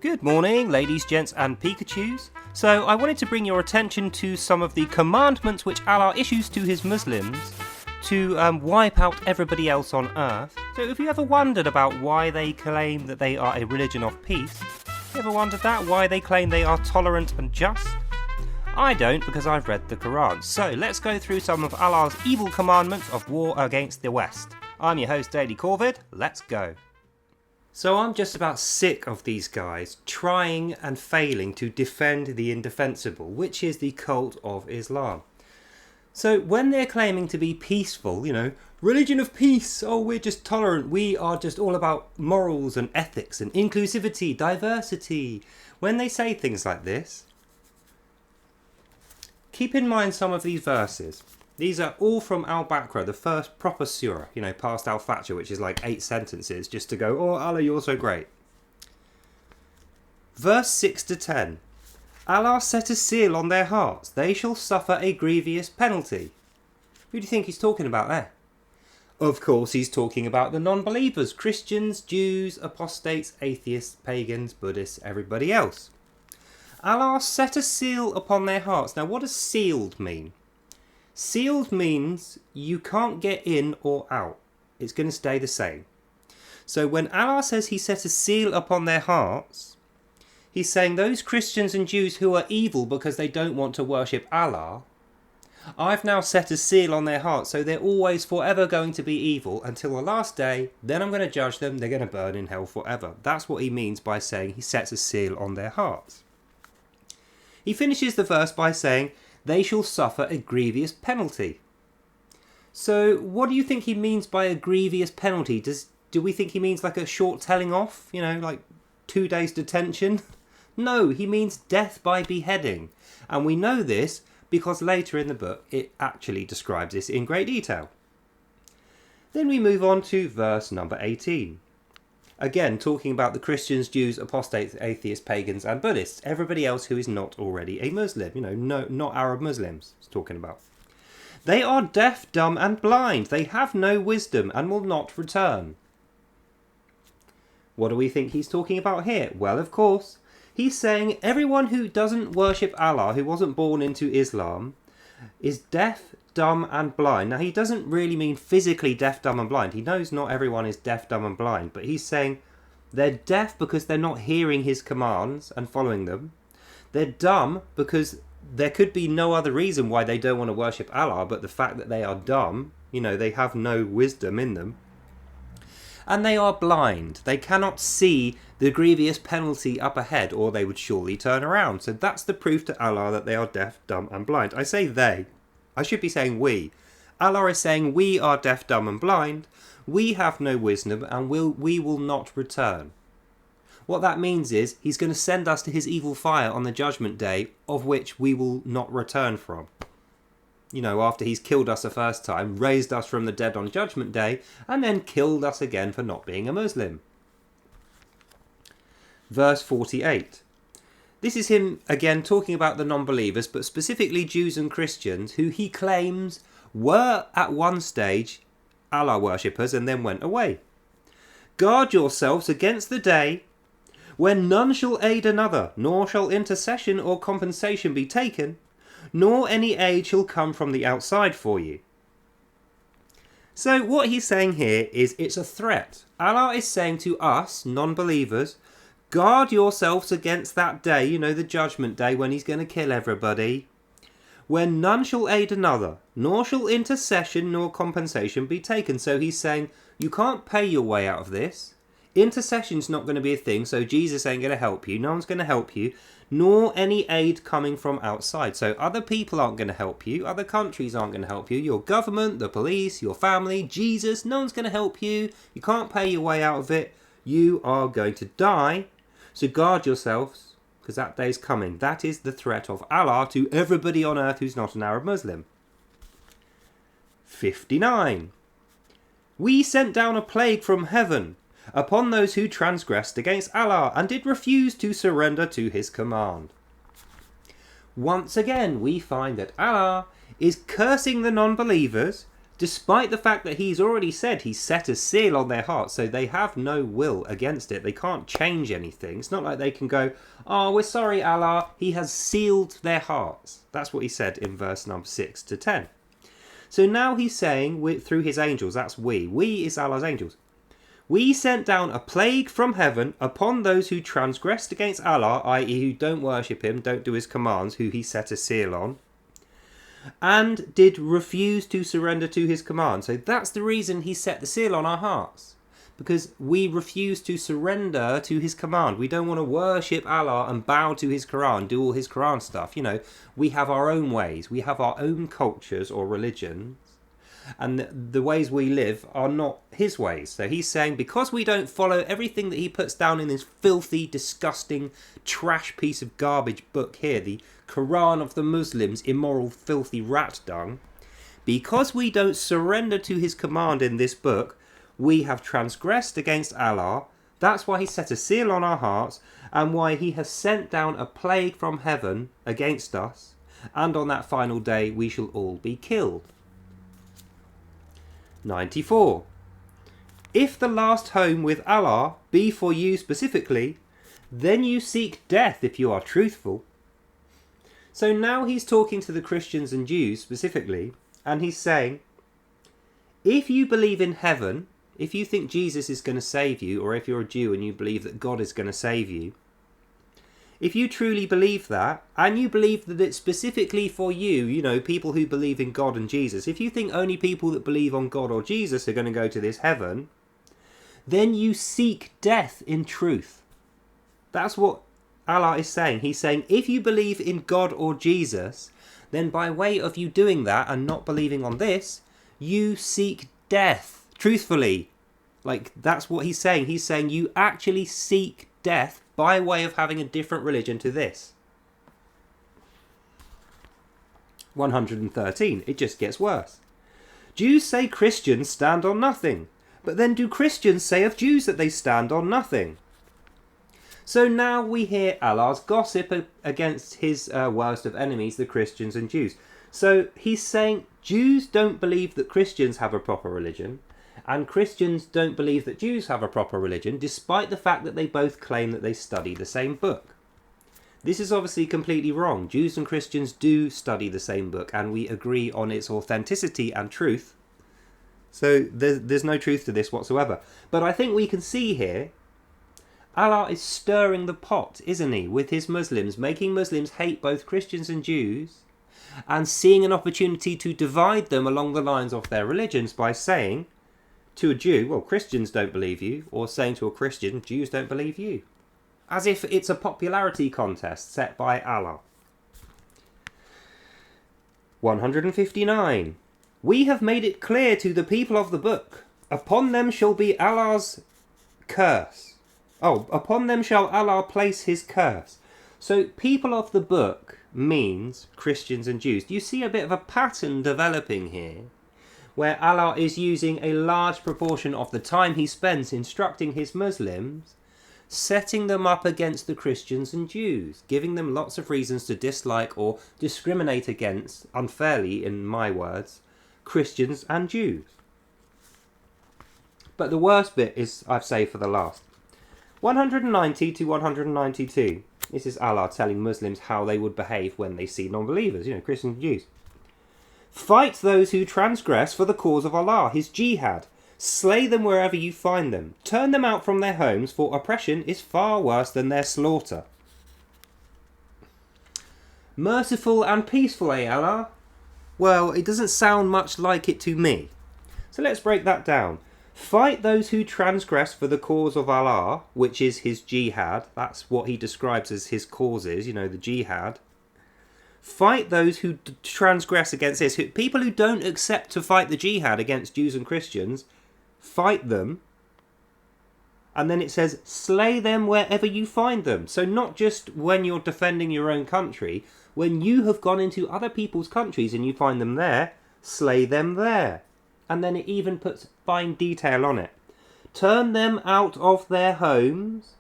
Good morning, ladies, gents and Pikachus. So I wanted to bring your attention to some of the commandments which Allah issues to his Muslims to wipe out everybody else on earth. So if you ever wondered about why they claim that they are a religion of peace, you ever wondered that? Why they claim they are tolerant and just? I don't, because I've read the Quran. So let's go through some of Allah's evil commandments of war against the West. I'm your host, Daily Corvid. Let's go. So I'm just about sick of these guys trying and failing to defend the indefensible, which is the cult of Islam. So when they're claiming to be peaceful, religion of peace, oh, we're just tolerant, we are just all about morals and ethics and inclusivity, diversity. When they say things like this, keep in mind some of these verses. These are all from Al-Baqarah, the first proper surah, past Al-Fatiha, which is like 8 sentences, just to go, oh, Allah, you're so great. Verse 6 to 10. Allah set a seal on their hearts. They shall suffer a grievous penalty. Who do you think he's talking about there? Of course, he's talking about the non-believers, Christians, Jews, apostates, atheists, pagans, Buddhists, everybody else. Allah set a seal upon their hearts. Now, what does sealed mean? Sealed means you can't get in or out. It's going to stay the same. So when Allah says he set a seal upon their hearts, he's saying those Christians and Jews who are evil because they don't want to worship Allah, I've now set a seal on their hearts, so they're always forever going to be evil until the last day. Then I'm going to judge them. They're going to burn in hell forever. That's what he means by saying he sets a seal on their hearts. He finishes the verse by saying, they shall suffer a grievous penalty. So what do you think he means by a grievous penalty? Do we think he means like a short telling off? Like 2 days detention? No, he means death by beheading. And we know this because later in the book it actually describes this in great detail. Then we move on to verse number 18. Again, talking about the Christians, Jews, apostates, atheists, pagans and Buddhists. Everybody else who is not already a Muslim. Not Arab Muslims it's talking about. They are deaf, dumb and blind. They have no wisdom and will not return. What do we think he's talking about here? Well, of course, he's saying everyone who doesn't worship Allah, who wasn't born into Islam, is deaf, dumb and blind. Now, he doesn't really mean physically deaf, dumb and blind. He knows not everyone is deaf, dumb and blind, but he's saying they're deaf because they're not hearing his commands and following them. They're dumb because there could be no other reason why they don't want to worship Allah, but the fact that they are dumb, they have no wisdom in them. And they are blind. They cannot see the grievous penalty up ahead, or they would surely turn around. So that's the proof to Allah that they are deaf, dumb and blind. I say they. I should be saying we. Allah is saying we are deaf, dumb and blind. We have no wisdom and we will not return. What that means is he's going to send us to his evil fire on the judgment day, of which we will not return from. After he's killed us the first time, raised us from the dead on judgment day, and then killed us again for not being a Muslim. Verse 48. This is him again talking about the non-believers, but specifically Jews and Christians, who he claims were at one stage Allah worshippers and then went away. Guard yourselves against the day when none shall aid another, nor shall intercession or compensation be taken, nor any aid shall come from the outside for you. So what he's saying here is it's a threat. Allah is saying to us, non-believers, guard yourselves against that day, the judgment day when he's going to kill everybody, when none shall aid another, nor shall intercession nor compensation be taken. So he's saying you can't pay your way out of this. Intercession's not going to be a thing, so Jesus ain't going to help you. No one's going to help you, nor any aid coming from outside. So other people aren't going to help you. Other countries aren't going to help you. Your government, the police, your family, Jesus, no one's going to help you. You can't pay your way out of it. You are going to die. So guard yourselves, because that day's coming. That is the threat of Allah to everybody on earth who's not an Arab Muslim. 59. We sent down a plague from heaven upon those who transgressed against Allah and did refuse to surrender to his command. Once again, we find that Allah is cursing the non-believers, despite the fact that he's already said he's set a seal on their hearts, so they have no will against it. They can't change anything. It's not like they can go, oh, we're sorry, Allah. He has sealed their hearts. That's what he said in verse number 6 to 10. So now he's saying, through his angels, that's we. We is Allah's angels. We sent down a plague from heaven upon those who transgressed against Allah, i.e. who don't worship him, don't do his commands, who he set a seal on, and did refuse to surrender to his command. So that's the reason he set the seal on our hearts. Because we refuse to surrender to his command. We don't want to worship Allah and bow to his Quran, do all his Quran stuff. You know, we have our own ways. We have our own cultures or religions. And the ways we live are not his ways. So he's saying, because we don't follow everything that he puts down in this filthy, disgusting, trash piece of garbage book here, the Quran of the Muslims, immoral, filthy rat dung, because we don't surrender to his command in this book, we have transgressed against Allah. That's why he set a seal on our hearts, and why he has sent down a plague from heaven against us, and on that final day we shall all be killed. 94. If the last home with Allah be for you specifically, then you seek death if you are truthful. So now he's talking to the Christians and Jews specifically, and he's saying, if you believe in heaven, if you think Jesus is going to save you, or if you're a Jew and you believe that God is going to save you, if you truly believe that, and you believe that it's specifically for you, you know, people who believe in God and Jesus, if you think only people that believe on God or Jesus are going to go to this heaven, then you seek death in truth. That's what Allah is saying. He's saying, if you believe in God or Jesus, then by way of you doing that and not believing on this, you seek death, truthfully. Like, that's what he's saying. He's saying you actually seek death by way of having a different religion to this. 113. It just gets worse. Jews say Christians stand on nothing, but then do Christians say of Jews that they stand on nothing? So now we hear Allah's gossip against his worst of enemies, the Christians and Jews. So he's saying Jews don't believe that Christians have a proper religion, and Christians don't believe that Jews have a proper religion, despite the fact that they both claim that they study the same book. This is obviously completely wrong. Jews and Christians do study the same book, and we agree on its authenticity and truth. So there's no truth to this whatsoever. But I think we can see here, Allah is stirring the pot, isn't he, with his Muslims, making Muslims hate both Christians and Jews, and seeing an opportunity to divide them along the lines of their religions by saying to a Jew, well, Christians don't believe you, or saying to a Christian, Jews don't believe you. As if it's a popularity contest set by Allah. 159. We have made it clear to the people of the book, upon them shall be Allah's curse. Upon them shall Allah place his curse. So people of the book means Christians and Jews. Do you see a bit of a pattern developing here, where Allah is using a large proportion of the time he spends instructing his Muslims, setting them up against the Christians and Jews, giving them lots of reasons to dislike or discriminate against, unfairly in my words, Christians and Jews. But the worst bit is, I've saved for the last. 190 to 192. This is Allah telling Muslims how they would behave when they see non-believers, Christians and Jews. Fight those who transgress for the cause of Allah, his jihad. Slay them wherever you find them. Turn them out from their homes, for oppression is far worse than their slaughter. Merciful and peaceful, Allah? Well, it doesn't sound much like it to me. So let's break that down. Fight those who transgress for the cause of Allah, which is his jihad. That's what he describes as his causes, the jihad. Fight those who transgress against this. People who don't accept to fight the jihad against Jews and Christians, fight them. And then it says, slay them wherever you find them. So not just when you're defending your own country, when you have gone into other people's countries and you find them there, slay them there. And then it even puts fine detail on it. Turn them out of their homes,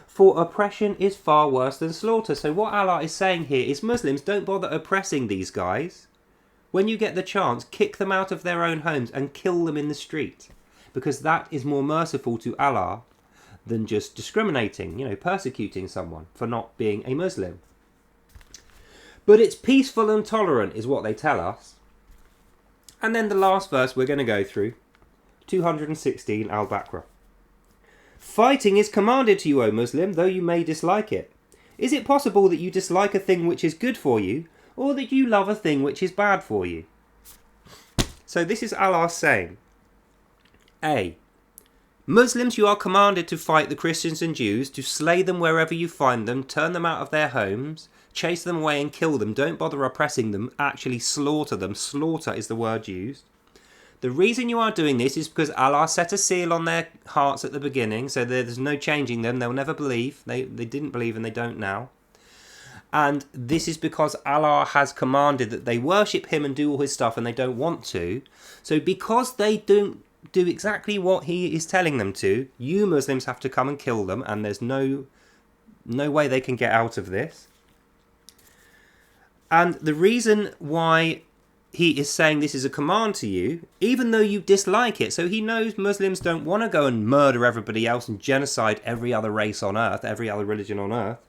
for oppression is far worse than slaughter. So what Allah is saying here is, Muslims, don't bother oppressing these guys. When you get the chance, kick them out of their own homes and kill them in the street, because that is more merciful to Allah than just discriminating, persecuting someone for not being a Muslim. But it's peaceful and tolerant is what they tell us. And then the last verse we're going to go through, 216 Al-Baqarah. Fighting is commanded to you, O Muslim, though you may dislike it. Is it possible that you dislike a thing which is good for you, or that you love a thing which is bad for you? So this is Allah saying, A. Muslims, you are commanded to fight the Christians and Jews, to slay them wherever you find them, turn them out of their homes, chase them away and kill them. Don't bother oppressing them, actually slaughter them. Slaughter is the word used. The reason you are doing this is because Allah set a seal on their hearts at the beginning, so there's no changing them. They'll never believe. They didn't believe and they don't now. And this is because Allah has commanded that they worship him and do all his stuff, and they don't want to. So because they don't do exactly what he is telling them to, you Muslims have to come and kill them, and there's no way they can get out of this. And the reason why he is saying this is a command to you, even though you dislike it, so he knows Muslims don't want to go and murder everybody else and genocide every other race on earth, every other religion on earth.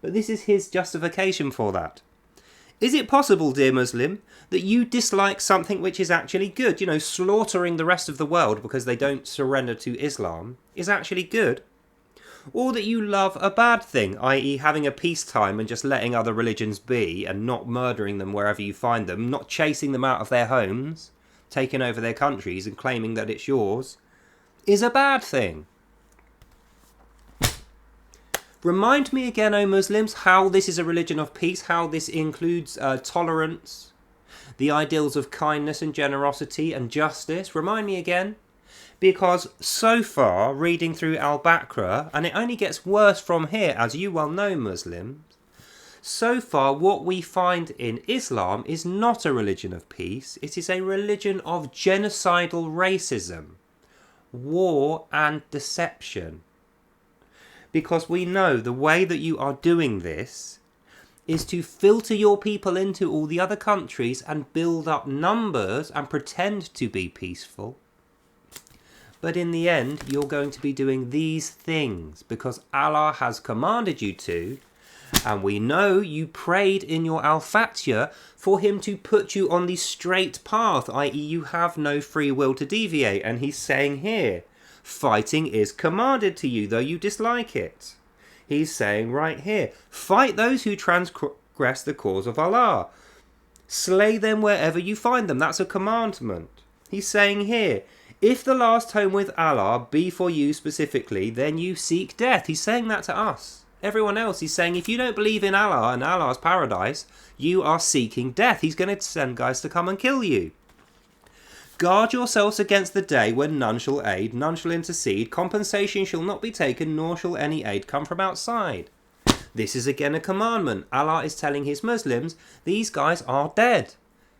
But this is his justification for that. Is it possible, dear Muslim, that you dislike something which is actually good? Slaughtering the rest of the world because they don't surrender to Islam is actually good. Or that you love a bad thing, i.e. having a peacetime and just letting other religions be and not murdering them wherever you find them, not chasing them out of their homes, taking over their countries and claiming that it's yours, is a bad thing. Remind me again, O Muslims, how this is a religion of peace, how this includes tolerance, the ideals of kindness and generosity and justice. Remind me again. Because so far, reading through Al-Baqarah, and it only gets worse from here, as you well know, Muslims, so far what we find in Islam is not a religion of peace. It is a religion of genocidal racism, war and deception. Because we know the way that you are doing this is to filter your people into all the other countries and build up numbers and pretend to be peaceful. But in the end, you're going to be doing these things because Allah has commanded you to. And we know you prayed in your Al-Fatiha for him to put you on the straight path, i.e. you have no free will to deviate. And he's saying here, fighting is commanded to you, though you dislike it. He's saying right here, fight those who transgress the cause of Allah. Slay them wherever you find them. That's a commandment. He's saying here, if the last home with Allah be for you specifically, then you seek death. He's saying that to us. Everyone else, he's saying if you don't believe in Allah and Allah's paradise, you are seeking death. He's going to send guys to come and kill you. Guard yourselves against the day when none shall aid, none shall intercede, compensation shall not be taken, nor shall any aid come from outside. This is again a commandment. Allah is telling his Muslims, these guys are dead.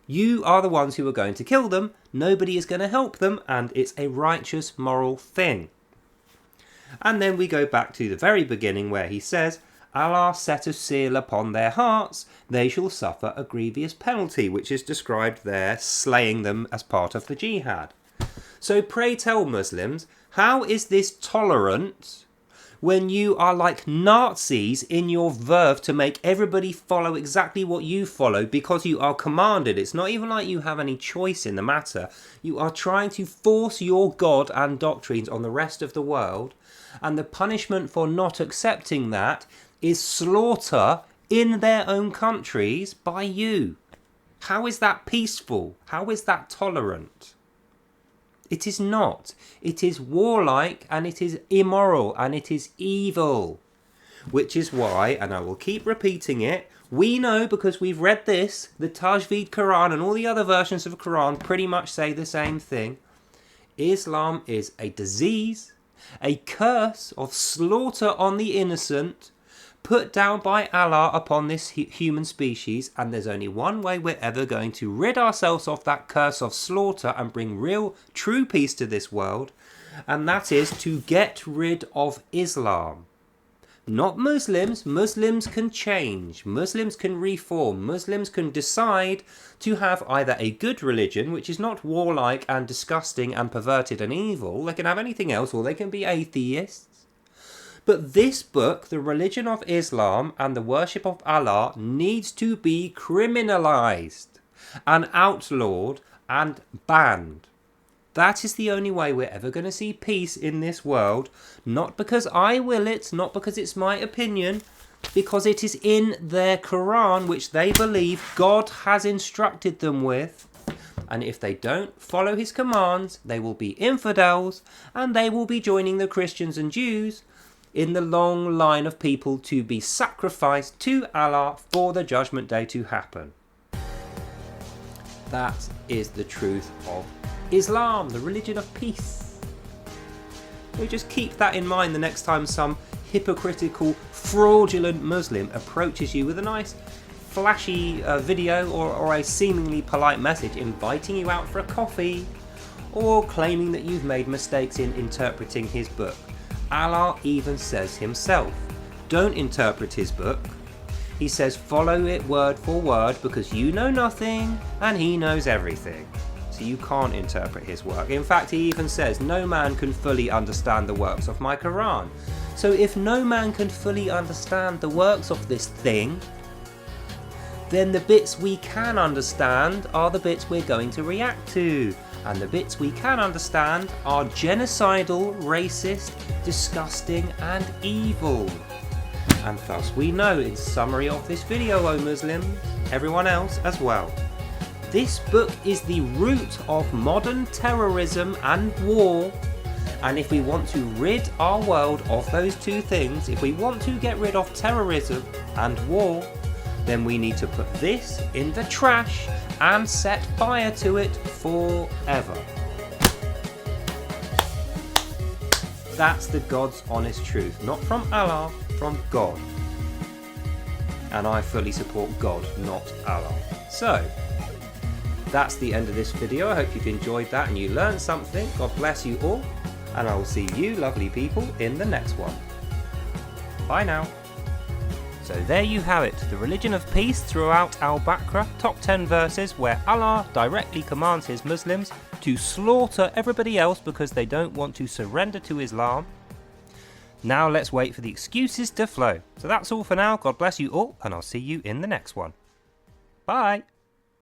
You are the ones who are going to kill them. Nobody is going to help them, and it's a righteous, moral thing. And then we go back to the very beginning where he says, Allah set a seal upon their hearts, they shall suffer a grievous penalty, which is described there, slaying them as part of the jihad. So pray tell Muslims, how is this tolerant when you are like Nazis in your verve to make everybody follow exactly what you follow because you are commanded? It's not even like you have any choice in the matter. You are trying to force your God and doctrines on the rest of the world, and the punishment for not accepting that is slaughter in their own countries by you. How is that peaceful? How is that tolerant? It is not. It is warlike and it is immoral and it is evil. Which is why, and I will keep repeating it, we know because we've read this, the Tajweed Quran and all the other versions of Quran pretty much say the same thing. Islam is a disease, a curse of slaughter on the innocent, put down by Allah upon this human species, and there's only one way we're ever going to rid ourselves of that curse of slaughter and bring real, true peace to this world, and that is to get rid of Islam. Not Muslims. Muslims can change. Muslims can reform. Muslims can decide to have either a good religion, which is not warlike and disgusting and perverted and evil. They can have anything else, or they can be atheists. But this book, the religion of Islam and the worship of Allah, needs to be criminalized and outlawed and banned. That is the only way we're ever going to see peace in this world. Not because I will it, not because it's my opinion, because it is in their Quran, which they believe God has instructed them with. And if they don't follow his commands, they will be infidels, and they will be joining the Christians and Jews in the long line of people to be sacrificed to Allah for the judgment day to happen. That is the truth of Islam, the religion of peace. So just keep that in mind the next time some hypocritical, fraudulent Muslim approaches you with a nice flashy video or a seemingly polite message inviting you out for a coffee, or claiming that you've made mistakes in interpreting his book. Allah even says himself, don't interpret his book. He says follow it word for word because you know nothing and he knows everything. So you can't interpret his work. In fact, he even says no man can fully understand the works of my Quran. So if no man can fully understand the works of this thing, then the bits we can understand are the bits we're going to react to. And the bits we can understand are genocidal, racist, disgusting and evil. And thus we know, in summary of this video, O Muslims, everyone else as well, this book is the root of modern terrorism and war. And if we want to rid our world of those two things, if we want to get rid of terrorism and war, then we need to put this in the trash and set fire to it forever. That's the God's honest truth, not from Allah, from God. And I fully support God, not Allah. So, that's the end of this video. I hope you've enjoyed that and you learned something. God bless you all, and I will see you lovely people in the next one. Bye now. So there you have it, the religion of peace throughout Al-Baqarah, top 10 verses where Allah directly commands his Muslims to slaughter everybody else because they don't want to surrender to Islam. Now let's wait for the excuses to flow. So that's all for now. God bless you all, and I'll see you in the next one. Bye.